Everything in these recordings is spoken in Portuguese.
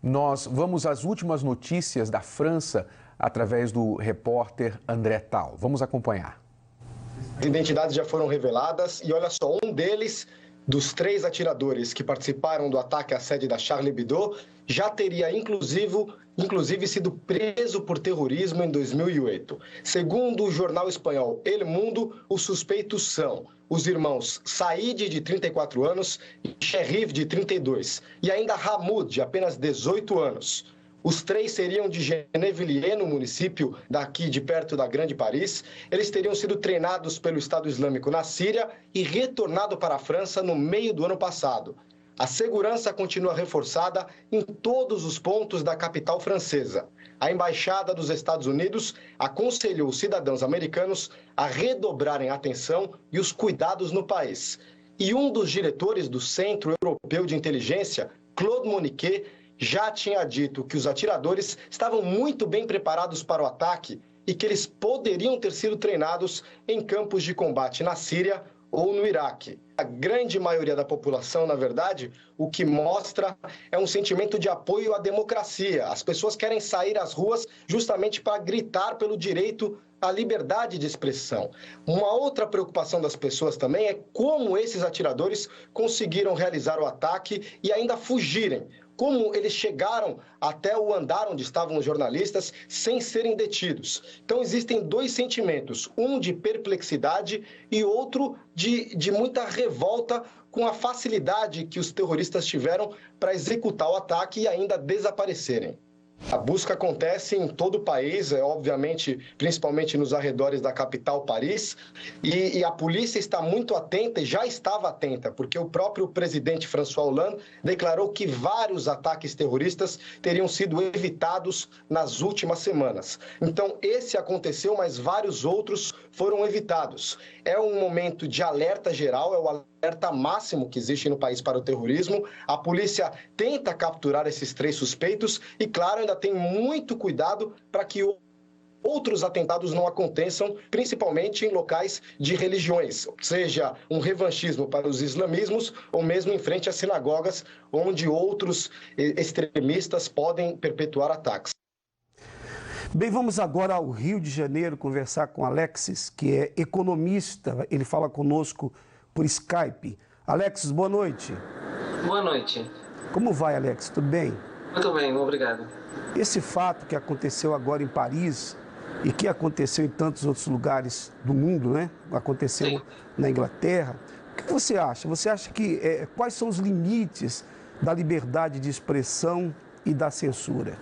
Nós vamos às últimas notícias da França através do repórter André Tal. Vamos acompanhar. As identidades já foram reveladas e olha só, um deles, dos 3 atiradores que participaram do ataque à sede da Charlie Hebdo, já teria inclusive sido preso por terrorismo em 2008. Segundo o jornal espanhol El Mundo, os suspeitos são os irmãos Said, de 34 anos, e Cherif, de 32, e ainda Hamoud, de apenas 18 anos. Os 3 seriam de Gennevilliers, no município daqui de perto da Grande Paris. Eles teriam sido treinados pelo Estado Islâmico na Síria e retornado para a França no meio do ano passado. A segurança continua reforçada em todos os pontos da capital francesa. A Embaixada dos Estados Unidos aconselhou os cidadãos americanos a redobrarem a atenção e os cuidados no país. E um dos diretores do Centro Europeu de Inteligência, Claude Moniquet, já tinha dito que os atiradores estavam muito bem preparados para o ataque e que eles poderiam ter sido treinados em campos de combate na Síria ou no Iraque. A grande maioria da população, na verdade, o que mostra é um sentimento de apoio à democracia. As pessoas querem sair às ruas justamente para gritar pelo direito à liberdade de expressão. Uma outra preocupação das pessoas também é como esses atiradores conseguiram realizar o ataque e ainda fugirem. Como eles chegaram até o andar onde estavam os jornalistas sem serem detidos. Então existem 2 sentimentos, um de perplexidade e outro de muita revolta com a facilidade que os terroristas tiveram para executar o ataque e ainda desaparecerem. A busca acontece em todo o país, obviamente, principalmente nos arredores da capital, Paris, e a polícia está muito atenta e já estava atenta, porque o próprio presidente François Hollande declarou que vários ataques terroristas teriam sido evitados nas últimas semanas. Então, esse aconteceu, mas vários outros foram evitados. É um momento de alerta geral, é o alerta máximo que existe no país para o terrorismo. A polícia tenta capturar esses 3 suspeitos e, claro, ainda tem muito cuidado para que outros atentados não aconteçam, principalmente em locais de religiões, seja um revanchismo para os islamismos ou mesmo em frente às sinagogas, onde outros extremistas podem perpetuar ataques. Bem, vamos agora ao Rio de Janeiro conversar com Alexis, que é economista. Ele fala conosco por Skype. Alexis, boa noite. Boa noite. Como vai, Alexis? Tudo bem? Muito bem, obrigado. Esse fato que aconteceu agora em Paris e que aconteceu em tantos outros lugares do mundo, né? Aconteceu Sim. na Inglaterra. O que você acha? Você acha que quais são os limites da liberdade de expressão e da censura?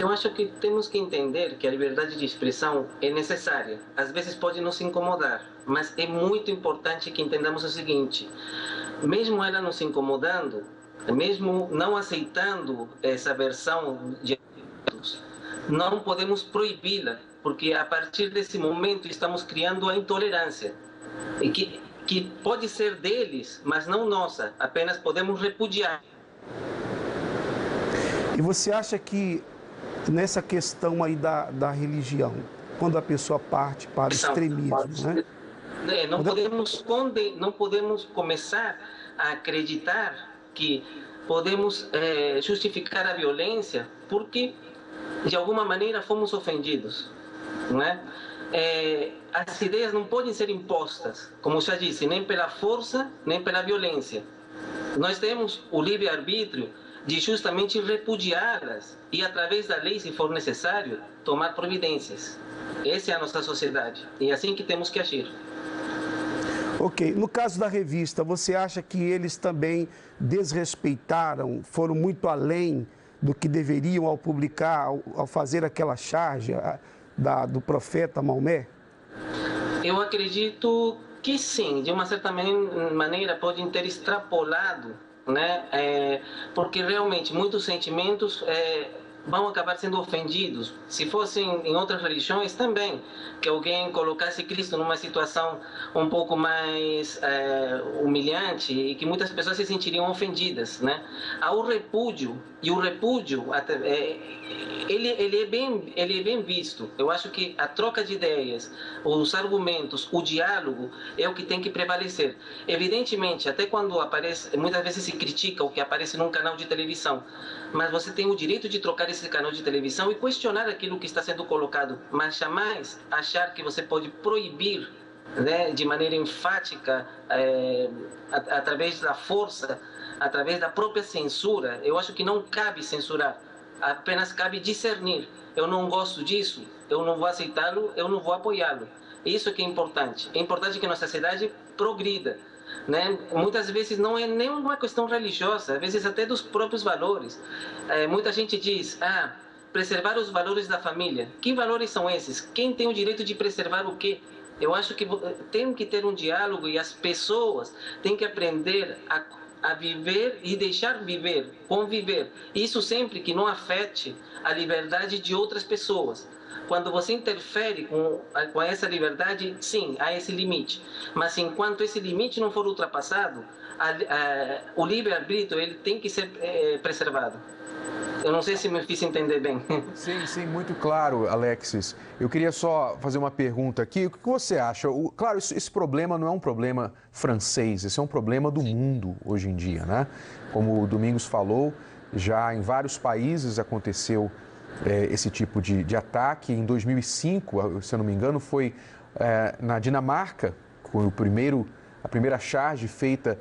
Eu acho que temos que entender que a liberdade de expressão é necessária. Às vezes pode nos incomodar, mas é muito importante que entendamos o seguinte: mesmo ela nos incomodando, mesmo não aceitando essa versão de atos, não podemos proibi-la, porque a partir desse momento estamos criando a intolerância, e que pode ser deles, mas não nossa, apenas podemos repudiar. E você acha que nessa questão aí da religião, quando a pessoa parte para o extremismo, né? Não podemos começar a acreditar que podemos justificar a violência porque de alguma maneira fomos ofendidos, não é? As ideias não podem ser impostas, como já disse, nem pela força, nem pela violência. Nós temos o livre-arbítrio de justamente repudiá-las e, através da lei, se for necessário, tomar providências. Essa é a nossa sociedade e é assim que temos que agir. Ok. No caso da revista, você acha que eles também desrespeitaram, foram muito além do que deveriam ao publicar, ao fazer aquela charge do profeta Maomé? Eu acredito que sim, de uma certa maneira podem ter extrapolado, né? Porque realmente muitos sentimentos vão acabar sendo ofendidos. Se fossem em outras religiões também, que alguém colocasse Cristo numa situação um pouco mais humilhante e que muitas pessoas se sentiriam ofendidas, né? Há o repúdio, e o repúdio ele é bem visto. Eu acho que a troca de ideias, os argumentos, o diálogo é o que tem que prevalecer. Evidentemente, até quando aparece, muitas vezes se critica o que aparece num canal de televisão, mas você tem o direito de trocar esse canal de televisão e questionar aquilo que está sendo colocado, mas jamais achar que você pode proibir, né, de maneira enfática, através da força, através da própria censura. Eu acho que não cabe censurar, apenas cabe discernir. Eu não gosto disso, eu não vou aceitá-lo, eu não vou apoiá-lo. Isso é que é importante. É importante que nossa sociedade progrida, né? Muitas vezes não é nem uma questão religiosa, às vezes até dos próprios valores. Muita gente diz, preservar os valores da família. Que valores são esses? Quem tem o direito de preservar o quê? Eu acho que tem que ter um diálogo e as pessoas têm que aprender a viver e deixar viver, conviver. Isso sempre que não afete a liberdade de outras pessoas. Quando você interfere com essa liberdade, sim, há esse limite. Mas enquanto esse limite não for ultrapassado, o livre-arbítrio ele tem que ser preservado. Eu não sei se me fiz entender bem. Sim, sim, muito claro, Alexis. Eu queria só fazer uma pergunta aqui. O que você acha? Claro, esse problema não é um problema francês, esse é um problema do mundo hoje em dia, né? Como o Domingos falou, já em vários países aconteceu esse tipo de ataque. Em 2005, se eu não me engano, foi na Dinamarca, com a primeira charge feita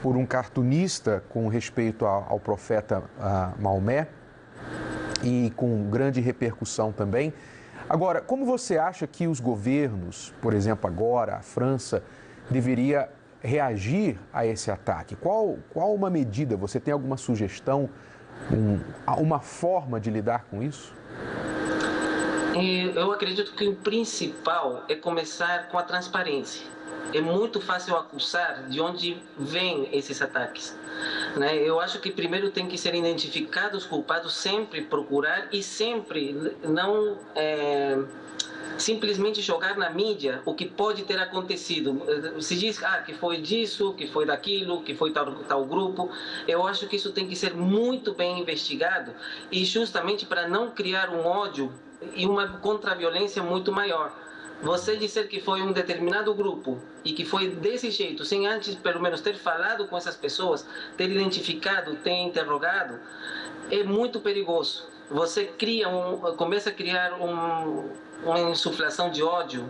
por um cartunista com respeito ao profeta Maomé, e com grande repercussão também. Agora, como você acha que os governos, por exemplo, agora a França, deveria reagir a esse ataque? Qual uma medida? Você tem alguma sugestão, uma forma de lidar com isso? Eu acredito que o principal é começar com a transparência. É muito fácil acusar de onde vêm esses ataques, né? Eu acho que primeiro tem que ser identificados os culpados, sempre procurar e sempre não simplesmente jogar na mídia o que pode ter acontecido. Se diz que foi disso, que foi daquilo, que foi tal grupo. Eu acho que isso tem que ser muito bem investigado, e justamente para não criar um ódio e uma contra-violência muito maior. Você dizer que foi um determinado grupo e que foi desse jeito, sem antes pelo menos ter falado com essas pessoas, ter identificado, ter interrogado, é muito perigoso. Você começa a criar uma insuflação de ódio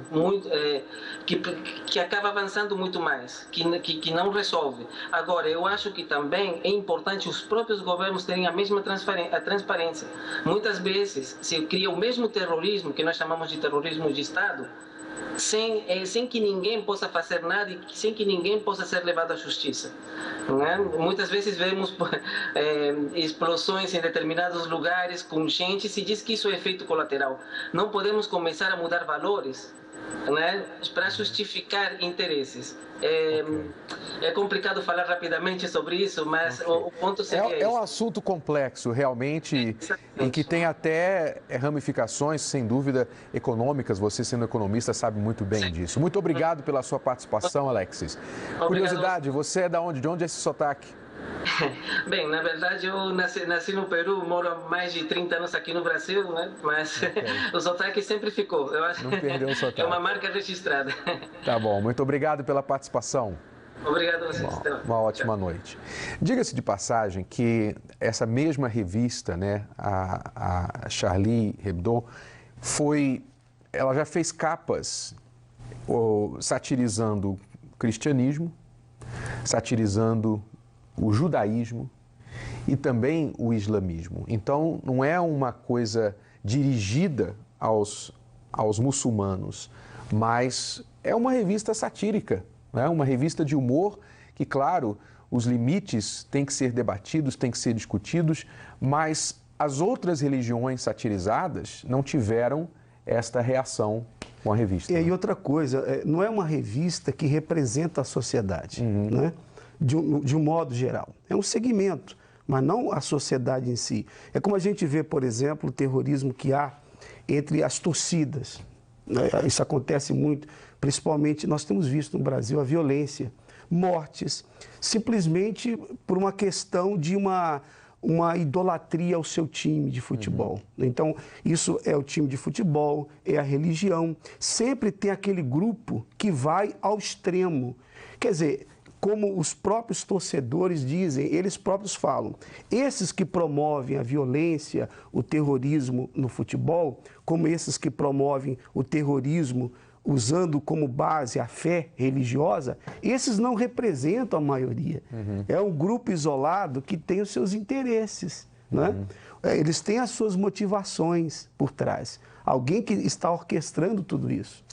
que acaba avançando muito mais, que não resolve. Agora, eu acho que também é importante os próprios governos terem a mesma transparência. Muitas vezes se cria o mesmo terrorismo, que nós chamamos de terrorismo de Estado, sem que ninguém possa fazer nada e sem que ninguém possa ser levado à justiça, né? Muitas vezes vemos explosões em determinados lugares com gente, se diz que isso é efeito colateral. Não podemos começar a mudar valores, né, para justificar interesses. É complicado falar rapidamente sobre isso, mas o ponto seria é um assunto complexo, realmente, em que tem até ramificações, sem dúvida, econômicas. Você, sendo economista, sabe muito bem disso. Muito obrigado pela sua participação, Alexis. Curiosidade, você é de onde é esse sotaque? Bem, na verdade eu nasci no Peru, moro há mais de 30 anos aqui no Brasil, né? Mas o sotaque sempre ficou. Eu acho. Não perdeu o sotaque. É uma marca registrada. Tá bom, muito obrigado pela participação. Obrigado a vocês. Uma ótima noite. Diga-se de passagem que essa mesma revista, né, a Charlie Hebdo, ela já fez capas satirizando o cristianismo, satirizando o judaísmo e também o islamismo. Então, não é uma coisa dirigida aos muçulmanos, mas é uma revista satírica, né? Uma revista de humor que, claro, os limites têm que ser debatidos, têm que ser discutidos, mas as outras religiões satirizadas não tiveram esta reação com a revista. E outra coisa, não é uma revista que representa a sociedade, né? De um modo geral. É um segmento, mas não a sociedade em si. É como a gente vê, por exemplo, o terrorismo que há entre as torcidas, né? Isso acontece muito, principalmente nós temos visto no Brasil a violência, mortes, simplesmente por uma questão de uma idolatria ao seu time de futebol. Então, isso é o time de futebol, é a religião. Sempre tem aquele grupo que vai ao extremo. Quer dizer, como os próprios torcedores dizem, eles próprios falam, esses que promovem a violência, o terrorismo no futebol, como esses que promovem o terrorismo usando como base a fé religiosa, esses não representam a maioria. É um grupo isolado que tem os seus interesses, né? Eles têm as suas motivações por trás. Alguém que está orquestrando tudo isso.